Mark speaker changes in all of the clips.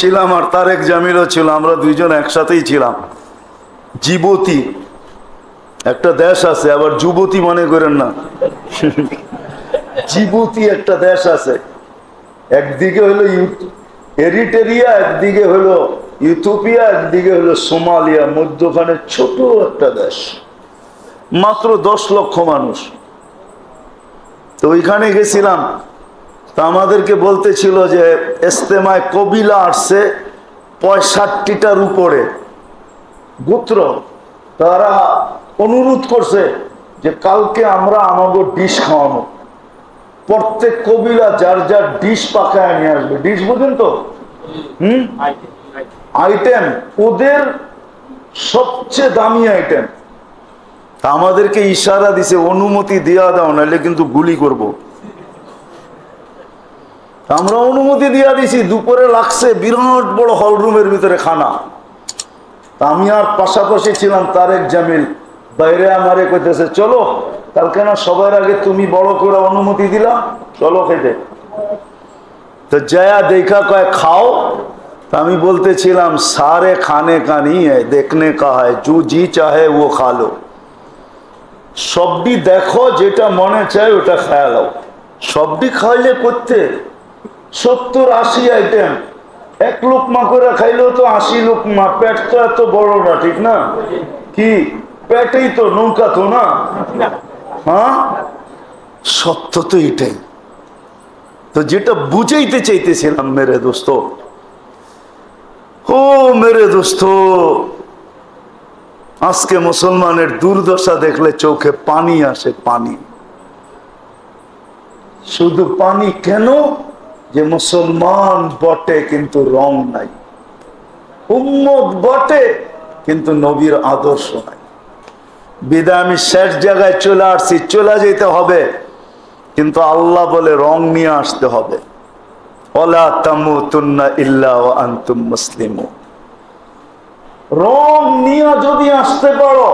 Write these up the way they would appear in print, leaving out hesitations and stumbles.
Speaker 1: ছিলাম আর তারেক জামিলও ছিল, আমরা দুইজন একসাথেই ছিলাম। জিবুতি একটা দেশ আছে, আবার যুবতী মনে করেন না, জিবুতি একটা দেশ আছে। একদিকে হলো এরিটেরিয়া, একদিকে হলো ইথিওপিয়া, একদিকে হলো সোমালিয়া, মধ্যখানে ছোট একটা দেশ, মাত্র 10 লক্ষ মানুষ। তো ওইখানে গেছিলাম, তা আমাদেরকে বলতেছিল যে ইস্তেমায় কবিলা আসছে 65টার উপরে গোত্র। তারা অনুরোধ করছে যে কালকে আমরা আমাদের ডিশ খাওয়ানো, প্রত্যেক কবিলা যার যার ডিশ পাকায় নিয়ে আসবে। ডিশ বুঝেন তো? আইটেম, ওদের সবচেয়ে দামি আইটেম। আমাদেরকে ইশারা দিছে অনুমতি দেওয়া দাও, নাহলে কিন্তু গুলি করব। আমরা অনুমতি দিয়া দিছি। দুপুরে লাগছে বিরাট বড় হল রুমের ভিতরে খানা। আমি আর পাশাপাশি ছিলাম তারেক জামিল, বাইরে আমারে কইতেছে চলো, কালকে না সবার আগে তুমি বড় করে অনুমতি দিলা, চলো খেতে। তো জয়া দেখা কয় খাও। আমি বলতেছিলাম সারে খানে কা नहीं है, देखने का है, जो जी चाहे वो खा लो। সবটি দেখো, যেটা মনে চায় ওটা খায়া লাও। সবটি খাইলে করতে 70-80 আইটেম, এক লোকমা করে খাইলেও তো 80 লোকমা। পেট তো এত বড় না, ঠিক না? কি পেটেই তো নৌকা তো না? হ্যাঁ, সত্য তো এটাই। তো যেটা বুঝাইতে চাইতেছিলাম মেরে দোস্ত, ও মেরে দোস্ত, আজকে মুসলমানের দুর্দশা দেখলে চোখে পানি আসে। পানি, শুধু পানি। কেন? যে মুসলমান বটে কিন্তু রং নাই, উম্মত বটে কিন্তু নবীর আদর্শ নাই। বিদায় আমি শেষ জায়গায় চলে আসছি, চলে যেতে হবে, কিন্তু আল্লাহ বলে রং নিয়ে আসতে হবে। ওয়ালা তামুতুন্না ইল্লা ওয়া আনতুম মুসলিমুন। রং নিয়ে যদি আসতে পারো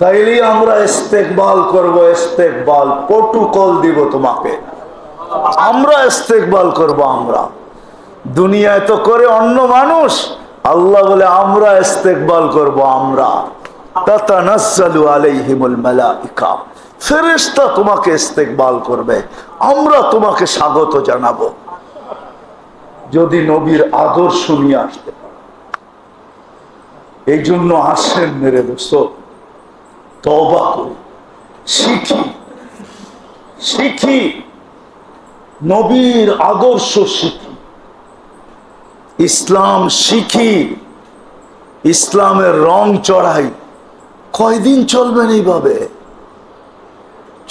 Speaker 1: তাইলে আমরা ইস্তেকবাল করব। ইস্তেকবাল প্রটোকল দিব তোমাকে, আমরা ইস্তেকবাল করব। আমরা দুনিয়ায় তো করে অন্য মানুষ, আল্লাহ বলে আমরা ইস্তেকবাল করব। আমরা তাতানাজ্জালু আলাইহিমুল মালাইকা, ফেরেশতা তোমাকে ইস্তেকবাল করবে, আমরা তোমাকে স্বাগত জানাবো যদি নবীর আদর্শ নিয়ে আসতে পারো। এই জন্য আসেন মেরে দোস্ত, তওবা করি, শিখি, শিখি নবীর আদর্শ, শিখি ইসলাম, শিখি ইসলামের রং চড়াই। কয়দিন চলবেন এইভাবে?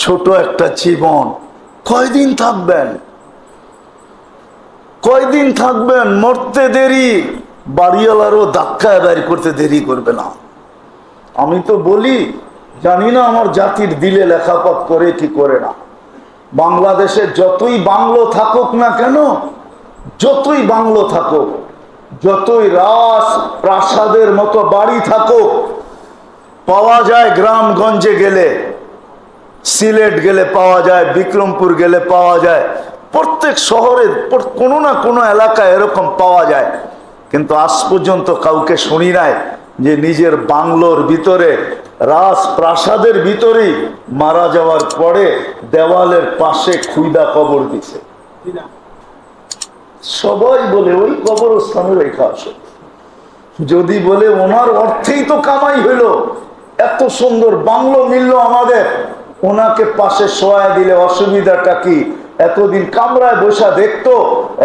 Speaker 1: ছোট একটা জীবন, কয়দিন থাকবেন? কয়দিন থাকবেন? মরতে দেরি, বাড়িওয়ালারও ধাক্কায় বের করতে দেরি করবে না। আমি তো বলি, জানি না আমার জাতির দিলে লেখাপট করে কি করে না। বাংলাদেশে যতই বাংলো থাকুক না কেন, যতই বাংলো থাকুক, যতই রাজ প্রাসাদের মতো বাড়ি থাকুক, পাওয়া যায় গ্রামগঞ্জে গেলে, সিলেট গেলে পাওয়া যায়, বিক্রমপুর গেলে পাওয়া যায়, প্রত্যেক শহরে কোনো না কোনো এলাকায় এরকম পাওয়া যায়। কিন্তু আজ পর্যন্ত কাউকে শুনি নাই যে নিজের বাংলোর ভিতরে, রাজপ্রাসাদের ভিতরেই মারা যাওয়ার পরে দেওয়ালের পাশে খুইদা কবর দিছে। সবাই বলে ওই কবরস্থানে রেখা আসে। যদি বলে ওনার অর্থেই তো কামাই হইল, এত সুন্দর বাংলো মিলল আমাদের, ওনাকে পাশে শোয়া দিলে অসুবিধাটা কি? এতদিন কামরায় বসা দেখতো,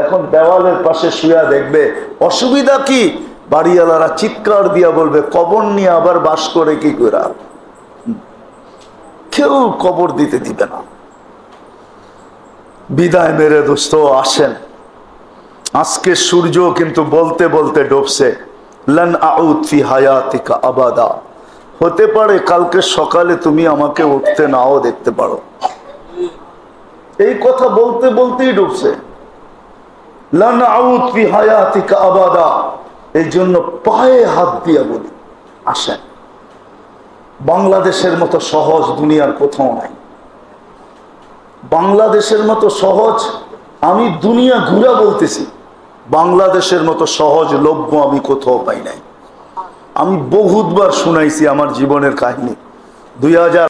Speaker 1: এখন দেওয়ালের পাশে শুয়া দেখবে, অসুবিধা কি? বাড়িওয়ালারা চিৎকার দিয়া বলবে কবর নিয়ে আবার বাস করে কি করে? কেউ কবর দিতে দিবে না। বিদায় মেরে দোস্ত, আসেন। আজকে সূর্য কিন্তু বলতে বলতে ডুবছে। লান আউদ ফি হায়াতিকা আবাদা। হতে পারে কালকে সকালে তুমি আমাকে উঠতে নাও দেখতে পারো। এই কথা বলতে বলতেই ডুবছে। লান আউদ ফি হায়াতিকা আবাদা। এই জন্য পায়ে হাত দিয়া বলি, আসেন। বাংলাদেশের মতো সহজ দুনিয়ার কোথাও নাই। বাংলাদেশের মতো সহজ, আমি দুনিয়া ঘুরা বলতেছি, বাংলাদেশের মতো সহজলভ্য আমি কোথাও পাই নাই। আমি বহুতবার শুনাইছি আমার জীবনের কাহিনী। 2000